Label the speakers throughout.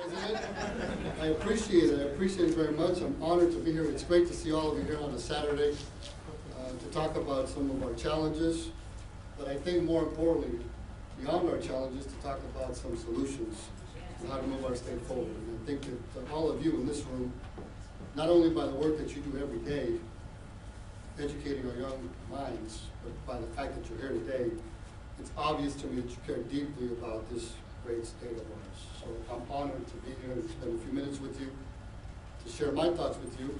Speaker 1: President, I appreciate it. I appreciate it very much. I'm honored to be here. It's great to see all of you here on a Saturday to talk about some of our challenges. But I think more importantly, beyond our challenges, to talk about some solutions and how to move our state forward. And I think that all of you in this room, not only by the work that you do every day, educating our young minds, but by the fact that you're here today, it's obvious to me that you care deeply about this great state of ours. So I'm honored to be here and spend a few minutes with you, to share my thoughts with you.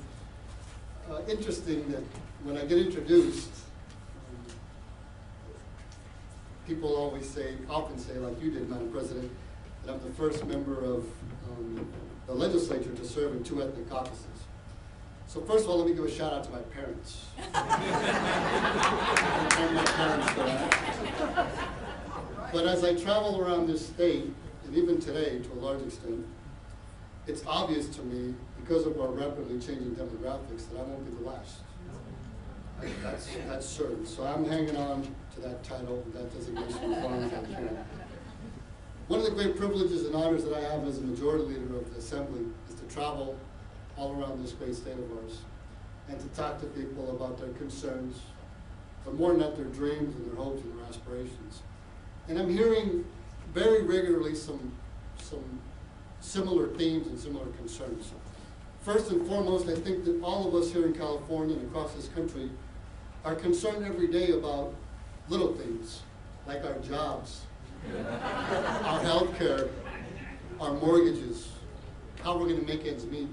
Speaker 1: Interesting that when I get introduced, people often say, like you did, Madam President, that I'm the first member of the legislature to serve in 2 ethnic caucuses. So first of all, let me give a shout out to my parents. I thank my parents for that. But as I travel around this state, and even today to a large extent, it's obvious to me, because of our rapidly changing demographics, that I won't be the last. That's certain. So I'm hanging on to that title, that designation, as long as I can. One of the great privileges and honors that I have as a majority leader of the Assembly is to travel all around this great state of ours and to talk to people about their concerns, but more than that, their dreams and their hopes and their aspirations. And I'm hearing very regularly some similar themes and similar concerns. First and foremost, I think that all of us here in California and across this country are concerned every day about little things, like our jobs, our health care, our mortgages, how we're going to make ends meet,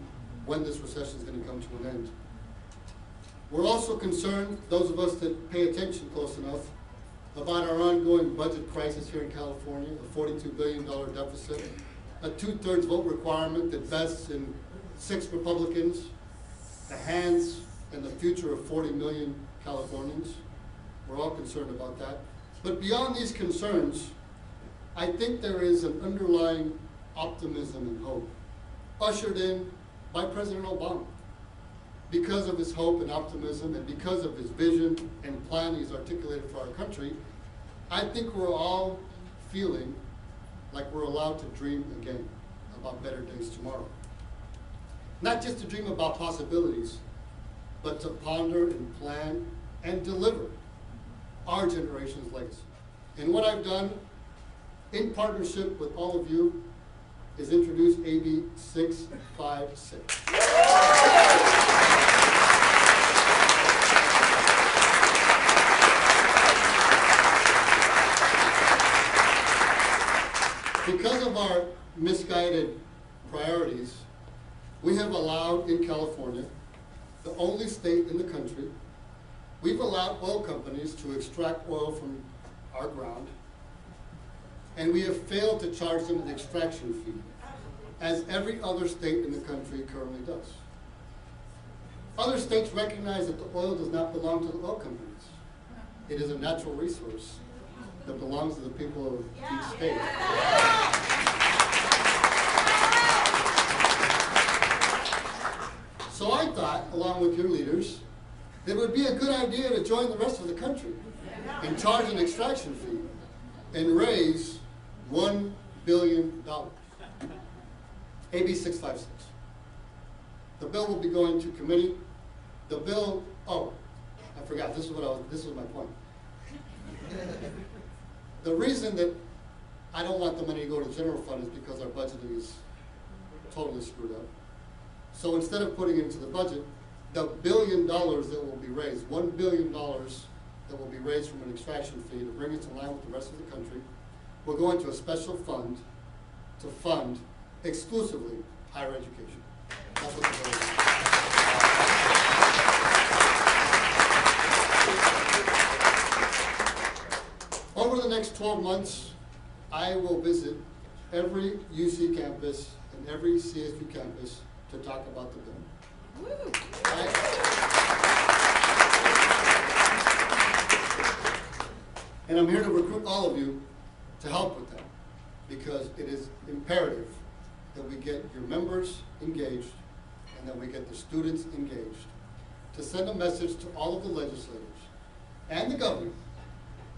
Speaker 1: when this recession is going to come to an end. We're also concerned, those of us that pay attention close enough, about our ongoing budget crisis here in California, a $42 billion deficit, a 2/3 vote requirement that vests in 6 Republicans, the hands and the future of 40 million Californians. We're all concerned about that. But beyond these concerns, I think there is an underlying optimism and hope, ushered in by President Obama. Because of his hope and optimism, and because of his vision and plan he's articulated for our country, I think we're all feeling like we're allowed to dream again about better days tomorrow. Not just to dream about possibilities, but to ponder and plan and deliver our generation's legacy. And what I've done, in partnership with all of you, is introduce AB 656. Because of our misguided priorities, we have allowed in California, the only state in the country, we've allowed oil companies to extract oil from our ground, and we have failed to charge them an extraction fee, as every other state in the country currently does. Other states recognize that the oil does not belong to the oil companies. It is a natural resource that belongs to the people of each state. So I thought, along with your leaders, that it would be a good idea to join the rest of the country and charge an extraction fee and raise $1 billion. AB 656. The bill will be going to committee. The bill, oh, I forgot, this was my point. The reason that I don't want the money to go to the general fund is because our budgeting is totally screwed up. So instead of putting it into the budget, the $1 billion that will be raised, $1 billion that will be raised from an extraction fee to bring it in line with the rest of the country, will go into a special fund to fund exclusively higher education. That's what the bill is. Over the next 12 months, I will visit every UC campus and every CSU campus to talk about the bill. And I'm here to recruit all of you to help with that, because it is imperative that we get your members engaged and that we get the students engaged to send a message to all of the legislators and the governor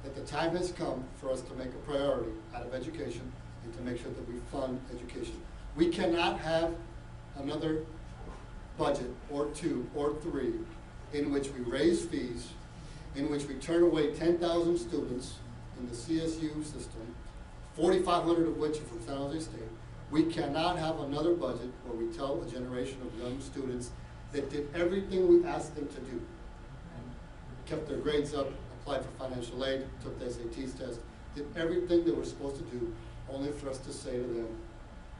Speaker 1: that the time has come for us to make a priority out of education and to make sure that we fund education. We cannot have another budget or two or three in which we raise fees, in which we turn away 10,000 students in the CSU system, 4,500 of which are from San Jose State. We cannot have another budget where we tell a generation of young students that did everything we asked them to do, kept their grades up, applied for financial aid, took the SATs test, did everything they were supposed to do, only for us to say to them,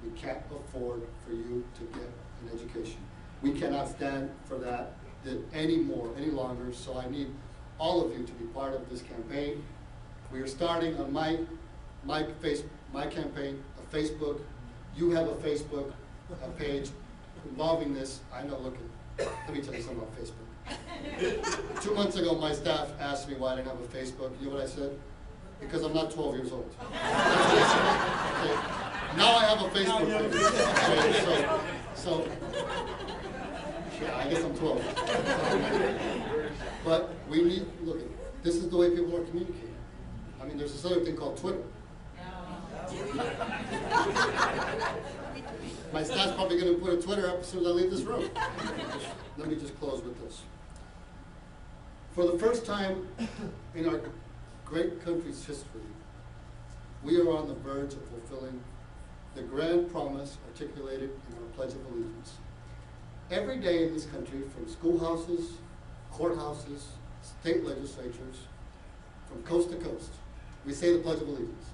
Speaker 1: we can't afford for you to get an education. We cannot stand for that any longer, so I need all of you to be part of this campaign. We are starting on my campaign, a Facebook. You have a Facebook page involving this. I know, look, let me tell you something about Facebook. 2 months ago, my staff asked me why I didn't have a Facebook. You know what I said? Because I'm not 12 years old. Okay. Now I have a Facebook page. Okay, so yeah, I guess I'm 12. But we need, look, this is the way people are communicating. I mean, there's this other thing called Twitter. My staff's probably going to put a Twitter up as soon as I leave this room. Let me just close with this. For the first time in our great country's history, we are on the verge of fulfilling the grand promise articulated in our Pledge of Allegiance. Every day in this country, from schoolhouses, courthouses, state legislatures, from coast to coast, we say the Pledge of Allegiance.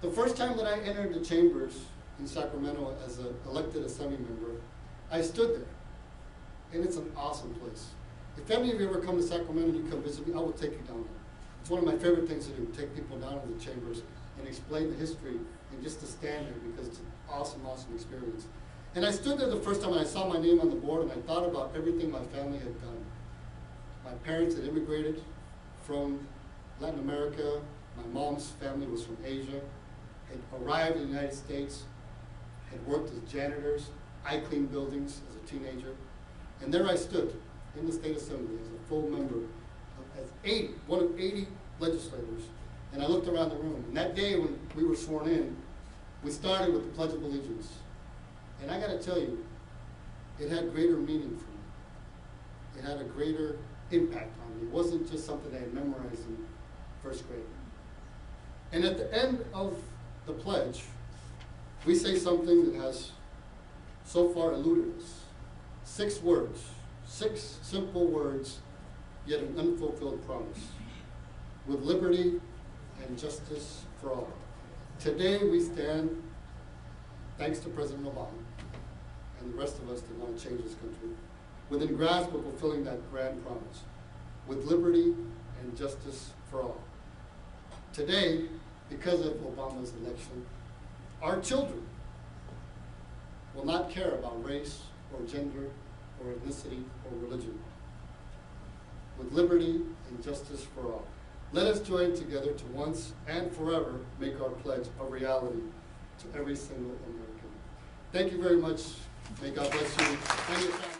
Speaker 1: The first time that I entered the chambers in Sacramento as an elected Assembly member, I stood there, and it's an awesome place. If any of you ever come to Sacramento and you come visit me, I will take you down there. It's one of my favorite things to do, take people down to the chambers and explain the history and just to stand there, because it's an awesome, awesome experience. And I stood there the first time and I saw my name on the board, and I thought about everything my family had done. My parents had immigrated from Latin America. My mom's family was from Asia, had arrived in the United States, had worked as janitors. I cleaned buildings as a teenager. And there I stood in the State Assembly as a full member, one of 80 legislators. And I looked around the room. And that day when we were sworn in, we started with the Pledge of Allegiance. And I got to tell you, it had greater meaning for me. It had a greater impact on me. It wasn't just something I had memorized in first grade. And at the end of the pledge, we say something that has so far eluded us. 6 words, 6 simple words, yet an unfulfilled promise. With liberty and justice for all. Today we stand, thanks to President Obama and the rest of us that want to change this country, within grasp of fulfilling that grand promise. With liberty and justice for all. Today, because of Obama's election, our children will not care about race or gender or ethnicity or religion. With liberty and justice for all. Let us join together to once and forever make our pledge a reality to every single American. Thank you very much. May God bless you and your family.